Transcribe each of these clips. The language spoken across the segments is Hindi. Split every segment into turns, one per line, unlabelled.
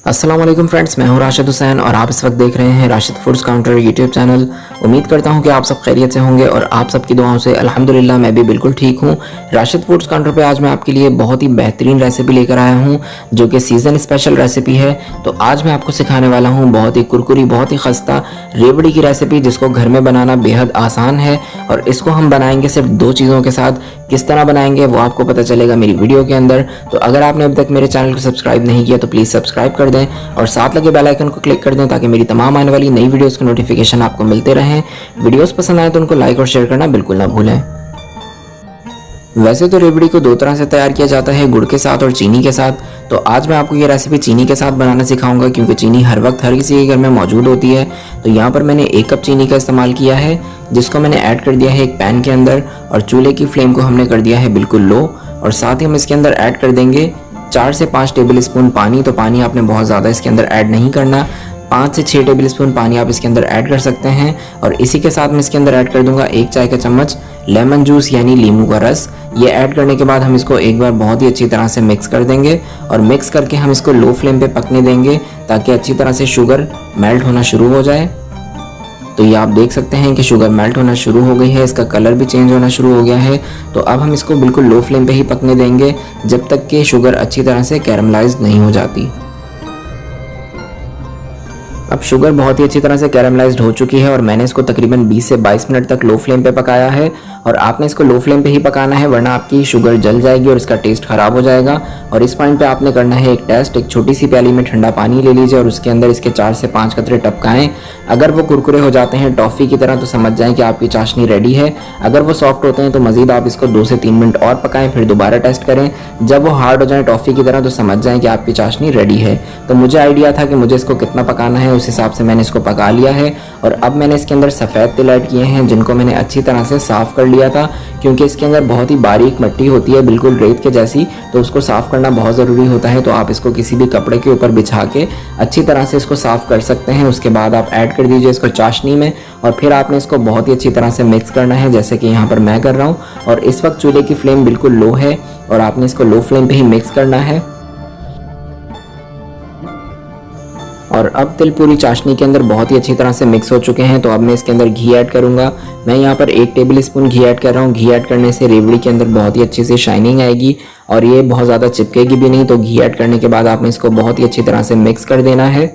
अस्सलाम वालेकुम फ्रेंड्स, मैं हूं राशिद हुसैन और आप इस वक्त देख रहे हैं Rashid foods counter YouTube channel. उम्मीद करता हूं कि आप सब खैरियत से होंगे और आप सबकी दुआओं से अल्हम्दुलिल्लाह मैं भी बिल्कुल ठीक हूं। राशिद फूड्स काउंटर पे आज मैं आपके लिए बहुत ही बेहतरीन रेसिपी लेकर आया हूं जो कि सीज़न स्पेशल रेसिपी है। तो आज मैं आपको सिखाने वाला हूँ बहुत ही कुरकुरी, बहुत ही खस्ता रेवड़ी की रेसिपी जिसको घर में बनाना बेहद आसान है और इसको हम बनाएंगे सिर्फ दो चीज़ों के साथ। किस तरह बनाएंगे वो आपको पता चलेगा मेरी वीडियो के अंदर। तो अगर आपने अभी तक मेरे चैनल को सब्सक्राइब नहीं किया तो प्लीज़ सब्सक्राइब कर दें और साथ लगे बेल आइकन को क्लिक कर दें ताकि मेरी तमाम आने वाली नई वीडियोस के नोटिफिकेशन आपको मिलते रहें। वीडियोस पसंद आए तो उनको लाइक और शेयर करना बिल्कुल ना भूलें। वैसे तो रेवड़ी को दो तरह से तैयार किया जाता है, गुड़ के साथ और चीनी के साथ। तो आज मैं आपको ये रेसिपी चीनी के साथ बनाना सिखाऊंगा क्योंकि चीनी हर वक्त हर किसी के घर में मौजूद होती है। तो यहाँ पर मैंने 1 कप चीनी का इस्तेमाल किया है जिसको मैंने ऐड कर दिया है एक पैन के अंदर और चूल्हे की फ्लेम को हमने कर दिया है बिल्कुल लो। और साथ ही हम इसके अंदर ऐड कर देंगे 4 से 5 टेबल स्पून पानी। तो पानी आपने बहुत ज़्यादा इसके अंदर ऐड नहीं करना, 5 से 6 टेबल स्पून पानी आप इसके अंदर ऐड कर सकते हैं। और इसी के साथ मैं इसके अंदर ऐड कर दूंगा 1 चाय का चम्मच लेमन जूस यानी नींबू का रस। ये ऐड करने के बाद हम इसको एक बार बहुत ही अच्छी तरह से मिक्स कर देंगे और मिक्स करके हम इसको लो फ्लेम पे पकने देंगे ताकि अच्छी तरह से शुगर मेल्ट होना शुरू हो जाए। तो ये आप देख सकते हैं कि शुगर मेल्ट होना शुरू हो गई है, इसका कलर भी चेंज होना शुरू हो गया है। तो अब हम इसको बिल्कुल लो फ्लेम पे ही पकने देंगे जब तक कि शुगर अच्छी तरह से कैरमलाइज्ड नहीं हो जाती। अब शुगर बहुत ही अच्छी तरह से कैरमलाइज्ड हो चुकी है और मैंने इसको तकरीबन 20 से 22 मिनट तक लो फ्लेम पे पकाया है। और आपने इसको लो फ्लेम पे ही पकाना है वरना आपकी शुगर जल जाएगी और इसका टेस्ट खराब हो जाएगा। और इस पॉइंट पे आपने करना है एक टेस्ट। एक छोटी सी प्याली में ठंडा पानी ले लीजिए और उसके अंदर इसके 4 से 5 कतरे टपकाएं। अगर वो कुरकुरे हो जाते हैं टॉफ़ी की तरह तो समझ जाएं कि आपकी चाशनी रेडी है। अगर वो सॉफ्ट होते हैं तो मज़ीद आप इसको 2 से 3 मिनट और पकाएं, फिर दोबारा टेस्ट करें। जब वो हार्ड हो जाए टॉफ़ी की तरह तो समझ जाएं कि आपकी चाशनी रेडी है। तो मुझे आइडिया था कि मुझे इसको कितना पकाना है, उस हिसाब से मैंने इसको पका लिया है। और अब मैंने इसके अंदर सफ़ेद तिल ऐड किए हैं जिनको मैंने अच्छी तरह से साफ़ कर लिया था क्योंकि इसके अंदर बहुत ही बारीक मिट्टी होती है बिल्कुल रेत के जैसी, तो उसको साफ़ करना बहुत ज़रूरी होता है। तो आप इसको किसी भी कपड़े के ऊपर बिछा के अच्छी तरह से इसको साफ़ कर सकते हैं। उसके बाद आप ऐड कर दीजिए इसको चाशनी में और फिर आपने इसको बहुत ही अच्छी तरह से मिक्स करना है जैसे कि यहाँ पर मैं कर रहा हूँ। और इस वक्त चूल्हे की फ्लेम बिल्कुल लो है और आपने इसको लो फ्लेम पे ही मिक्स करना है। और अब तिल पूरी चाशनी के अंदर बहुत ही अच्छी तरह से मिक्स हो चुके हैं। तो अब मैं इसके अंदर घी ऐड करूंगा। मैं यहाँ पर 1 टेबल स्पून घी ऐड कर रहा हूँ। घी ऐड करने से रेवड़ी के अंदर बहुत ही अच्छी सी शाइनिंग आएगी और ये बहुत ज़्यादा चिपकेगी भी नहीं। तो घी ऐड करने के बाद आपने इसको बहुत ही अच्छी तरह से मिक्स कर देना है।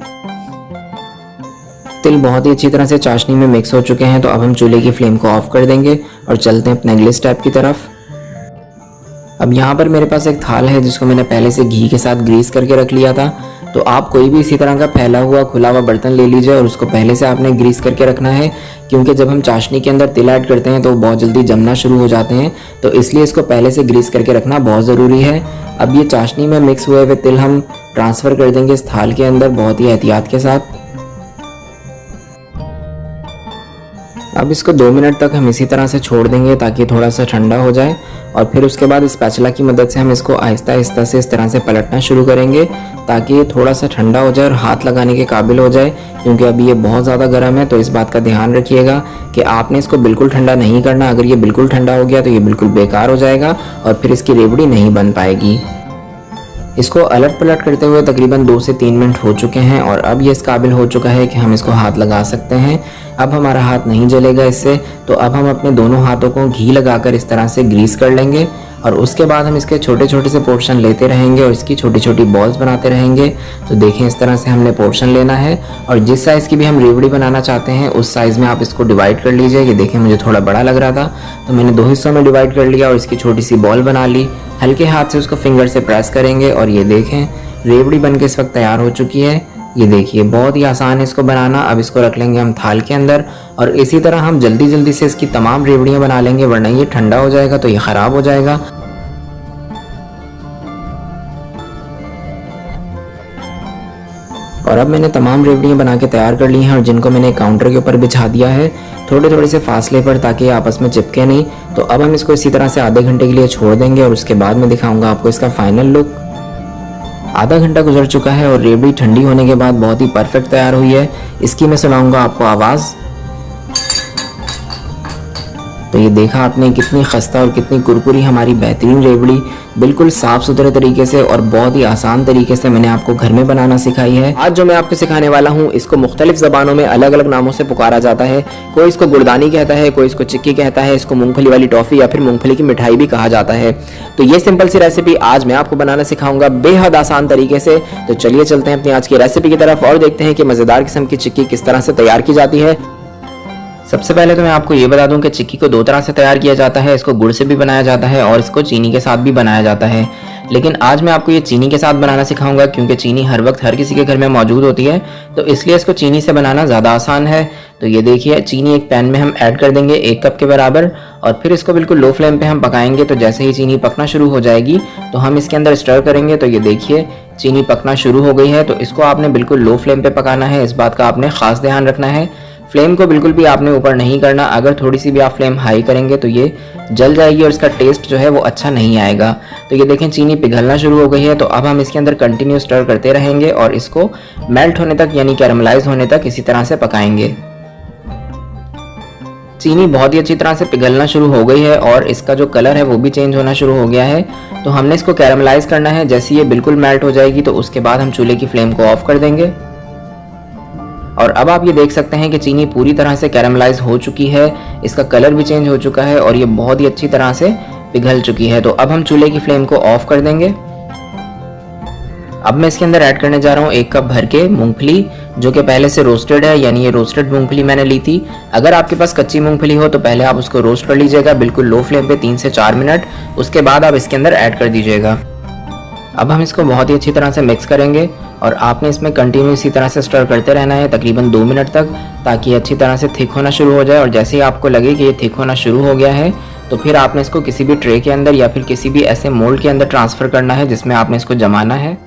तिल बहुत ही अच्छी तरह से चाशनी में मिक्स हो चुके हैं। तो अब हम चूल्हे की फ्लेम को ऑफ कर देंगे और चलते हैं अपने अगले स्टेप की तरफ। अब यहाँ पर मेरे पास एक थाल है जिसको मैंने पहले से घी के साथ ग्रीस करके रख लिया था। तो आप कोई भी इसी तरह का फैला हुआ खुला हुआ बर्तन ले लीजिए और उसको पहले से आपने ग्रीस करके रखना है क्योंकि जब हम चाशनी के अंदर तिल ऐड करते हैं तो बहुत जल्दी जमना शुरू हो जाते हैं। तो इसलिए इसको पहले से ग्रीस करके रखना बहुत ज़रूरी है। अब ये चाशनी में मिक्स हुए हुए तिल हम ट्रांसफ़र कर देंगे इस थाल के अंदर बहुत ही एहतियात के साथ। अब इसको 2 मिनट तक हम इसी तरह से छोड़ देंगे ताकि थोड़ा सा ठंडा हो जाए और फिर उसके बाद स्पैचुला की मदद से हम इसको आहिस्ता आहिस्ता से इस तरह से पलटना शुरू करेंगे ताकि ये थोड़ा सा ठंडा हो जाए और हाथ लगाने के काबिल हो जाए क्योंकि अभी ये बहुत ज़्यादा गर्म है। तो इस बात का ध्यान रखिएगा कि आपने इसको बिल्कुल ठंडा नहीं करना। अगर ये बिल्कुल ठंडा हो गया तो ये बिल्कुल बेकार हो जाएगा और फिर इसकी रेवड़ी नहीं बन पाएगी। इसको अलट पलट करते हुए तकरीबन 2 से 3 मिनट हो चुके हैं और अब ये इस काबिल हो चुका है कि हम इसको हाथ लगा सकते हैं। अब हमारा हाथ नहीं जलेगा इससे। तो अब हम अपने दोनों हाथों को घी लगाकर इस तरह से ग्रीस कर लेंगे और उसके बाद हम इसके छोटे छोटे से पोर्शन लेते रहेंगे और इसकी छोटी छोटी बॉल्स बनाते रहेंगे। तो देखें इस तरह से हमने पोर्शन लेना है और जिस साइज़ की भी हम रेवड़ी बनाना चाहते हैं उस साइज़ में आप इसको डिवाइड कर लीजिए। ये देखें मुझे थोड़ा बड़ा लग रहा था तो मैंने 2 हिस्सों में डिवाइड कर लिया और इसकी छोटी सी बॉल बना ली। हल्के हाथ से उसको फिंगर से प्रेस करेंगे और ये देखें रेवड़ी बनके इस वक्त तैयार हो चुकी है। ये देखिए बहुत ही आसान है इसको बनाना। अब इसको रख लेंगे हम थाल के अंदर और इसी तरह हम जल्दी जल्दी से इसकी तमाम रेवड़ियाँ बना लेंगे वरना ये ठंडा हो जाएगा तो ये ख़राब हो जाएगा। और अब मैंने तमाम रेवड़ियाँ बना के तैयार कर ली हैं और जिनको मैंने काउंटर के ऊपर बिछा दिया है थोड़े थोड़े से फासले पर ताकि आपस में चिपके नहीं। तो अब हम इसको इसी तरह से आधे घंटे के लिए छोड़ देंगे और उसके बाद मैं दिखाऊंगा आपको इसका फाइनल लुक। आधा घंटा गुजर चुका है और रेवड़ी ठंडी होने के बाद बहुत ही परफेक्ट तैयार हुई है। इसकी मैं सुनाऊंगा आपको आवाज़। तो ये देखा आपने कितनी खस्ता और कितनी कुरकुरी हमारी बेहतरीन रेवड़ी बिल्कुल साफ़ सुथरे तरीके से और बहुत ही आसान तरीके से मैंने आपको घर में बनाना सिखाई है। आज जो मैं आपको सिखाने वाला हूँ इसको मुख्तलिफ ज़बानों में अलग अलग नामों से पुकारा जाता है। कोई इसको गुड़दानी कहता है, कोई इसको चिक्की कहता है, इसको मूंगफली वाली टॉफ़ी या फिर मूंगफली की मिठाई भी कहा जाता है। तो ये सिंपल सी रेसिपी आज मैं आपको बनाना सिखाऊंगा बेहद आसान तरीके से। तो चलिए चलते हैं अपनी आज की रेसिपी की तरफ और देखते हैं कि मज़ेदार किस्म की चिक्की किस तरह से तैयार की जाती है। सबसे पहले तो मैं आपको ये बता दूं कि चिक्की को दो तरह से तैयार किया जाता है। इसको गुड़ से भी बनाया जाता है और इसको चीनी के साथ भी बनाया जाता है, लेकिन आज मैं आपको ये चीनी के साथ बनाना सिखाऊंगा क्योंकि चीनी हर वक्त हर किसी के घर में मौजूद होती है, तो इसलिए इसको चीनी से बनाना ज़्यादा आसान है। तो ये देखिए, चीनी एक पैन में हम ऐड कर देंगे 1 कप के बराबर और फिर इसको बिल्कुल लो फ्लेम पे हम पकाएंगे। तो जैसे ही चीनी पकना शुरू हो जाएगी तो हम इसके अंदर स्टर करेंगे। तो ये देखिए, चीनी पकना शुरू हो गई है। तो इसको आपने बिल्कुल लो फ्लेम पे पकाना है, इस बात का आपने खास ध्यान रखना है। फ्लेम को बिल्कुल भी आपने ऊपर नहीं करना, अगर थोड़ी सी भी आप फ्लेम हाई करेंगे तो ये जल जाएगी और इसका टेस्ट जो है वो अच्छा नहीं आएगा। तो ये देखें, चीनी पिघलना शुरू हो गई है। तो अब हम इसके अंदर कंटिन्यू स्टर करते रहेंगे और इसको मेल्ट होने तक यानी कैरमलाइज होने तक इसी तरह से पकाएंगे। चीनी बहुत ही अच्छी तरह से पिघलना शुरू हो गई है और इसका जो कलर है वो भी चेंज होना शुरू हो गया है। तो हमने इसको कैरमलाइज करना है। जैसे ये बिल्कुल मेल्ट हो जाएगी तो उसके बाद हम चूल्हे की फ्लेम को ऑफ कर देंगे और अब आप ये देख सकते हैं कि चीनी पूरी तरह से कैरमलाइज हो चुकी है, इसका कलर भी चेंज हो चुका है और ये बहुत ही अच्छी तरह से पिघल चुकी है। तो अब हम चूल्हे की फ्लेम को ऑफ कर देंगे। अब मैं इसके अंदर ऐड करने जा रहा हूँ 1 कप भर के मूंगफली, जो कि पहले से रोस्टेड है, यानी ये रोस्टेड मूंगफली मैंने ली थी। अगर आपके पास कच्ची मूंगफली हो तो पहले आप उसको रोस्ट कर लीजिएगा बिल्कुल लो फ्लेम पे 3 से 4 मिनट, उसके बाद आप इसके अंदर ऐड कर दीजिएगा। अब हम इसको बहुत ही अच्छी तरह से मिक्स करेंगे और आपने इसमें कंटिन्यू इसी तरह से स्टर करते रहना है तकरीबन 2 मिनट तक, ताकि अच्छी तरह से थिक होना शुरू हो जाए। और जैसे ही आपको लगे कि ये थिक होना शुरू हो गया है तो फिर आपने इसको किसी भी ट्रे के अंदर या फिर किसी भी ऐसे मोल्ड के अंदर ट्रांसफ़र करना है जिसमें आपने इसको जमाना है।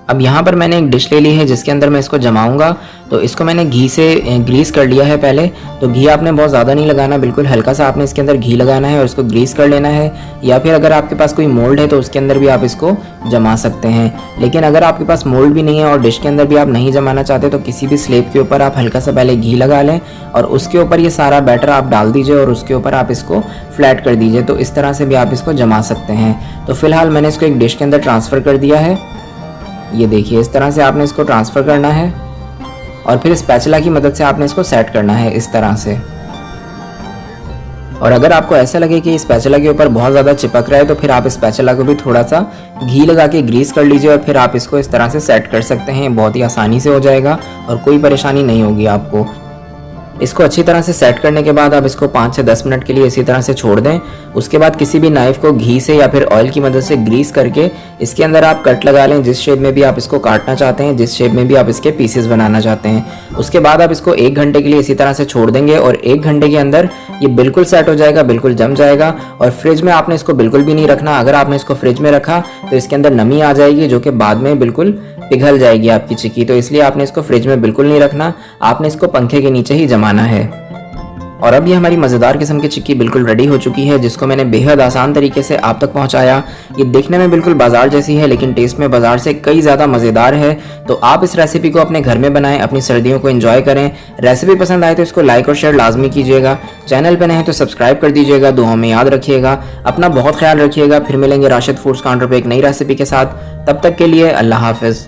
अब यहाँ पर मैंने एक डिश ले ली है जिसके अंदर मैं इसको जमाऊंगा। तो इसको मैंने घी से ग्रीस कर लिया है पहले। तो घी आपने बहुत ज़्यादा नहीं लगाना, बिल्कुल हल्का सा आपने इसके अंदर घी लगाना है और इसको ग्रीस कर लेना है। या फिर अगर आपके पास कोई मोल्ड है तो उसके अंदर भी आप इसको जमा सकते हैं। लेकिन अगर आपके पास मोल्ड भी नहीं है और डिश के अंदर भी आप नहीं जमाना चाहते तो किसी भी स्लेब के ऊपर आप हल्का सा पहले घी लगा लें और उसके ऊपर ये सारा बैटर आप डाल दीजिए और उसके ऊपर आप इसको फ्लैट कर दीजिए। तो इस तरह से भी आप इसको जमा सकते हैं। तो फिलहाल मैंने इसको एक डिश के अंदर ट्रांसफ़र कर दिया है। ये देखिए, इस तरह से आपने इसको ट्रांसफ़र करना है और फिर स्पैचुला की मदद से आपने इसको सेट करना है इस तरह से। और अगर आपको ऐसा लगे कि स्पैचुला के ऊपर बहुत ज़्यादा चिपक रहा है तो फिर आप स्पैचुला को भी थोड़ा सा घी लगा के ग्रीस कर लीजिए और फिर आप इसको इस तरह से सेट कर सकते हैं। बहुत ही आसानी से हो जाएगा और कोई परेशानी नहीं होगी आपको। इसको अच्छी तरह से सेट करने के बाद आप इसको 5 से 10 मिनट के लिए इसी तरह से छोड़ दें। उसके बाद किसी भी नाइफ को घी से या फिर ऑयल की मदद से ग्रीस करके इसके अंदर आप कट लगा लें, जिस शेप में भी आप इसको काटना चाहते हैं, जिस शेप में भी आप इसके पीसेस बनाना चाहते हैं। उसके बाद आप इसको 1 घंटे के लिए इसी तरह से छोड़ देंगे और 1 घंटे के अंदर ये बिल्कुल सेट हो जाएगा, बिल्कुल जम जाएगा। और फ्रिज में आपने इसको बिल्कुल भी नहीं रखना। अगर आपने इसको फ्रिज में रखा तो इसके अंदर नमी आ जाएगी जो कि बाद में बिल्कुल पिघल जाएगी आपकी चिक्की। तो इसलिए आपने इसको फ्रिज में बिल्कुल नहीं रखना, आपने इसको पंखे के नीचे ही जमाना है। और अब ये हमारी मज़ेदार किस्म की चिक्की बिल्कुल रेडी हो चुकी है, जिसको मैंने बेहद आसान तरीके से आप तक पहुंचाया। ये देखने में बिल्कुल बाजार जैसी है लेकिन टेस्ट में बाजार से कई ज़्यादा मज़ेदार है। तो आप इस रेसिपी को अपने घर में बनाएं, अपनी सर्दियों को एंजॉय करें। रेसिपी पसंद आए तो इसको लाइक और शेयर लाजमी कीजिएगा। चैनल पर नए हैं तो सब्सक्राइब कर दीजिएगा। दुआओं में याद रखिएगा, अपना बहुत ख्याल रखिएगा। फिर मिलेंगे राशिद फूड्स काउंटर पर एक नई रेसिपी के साथ। तब तक के लिए अल्लाह हाफिज़।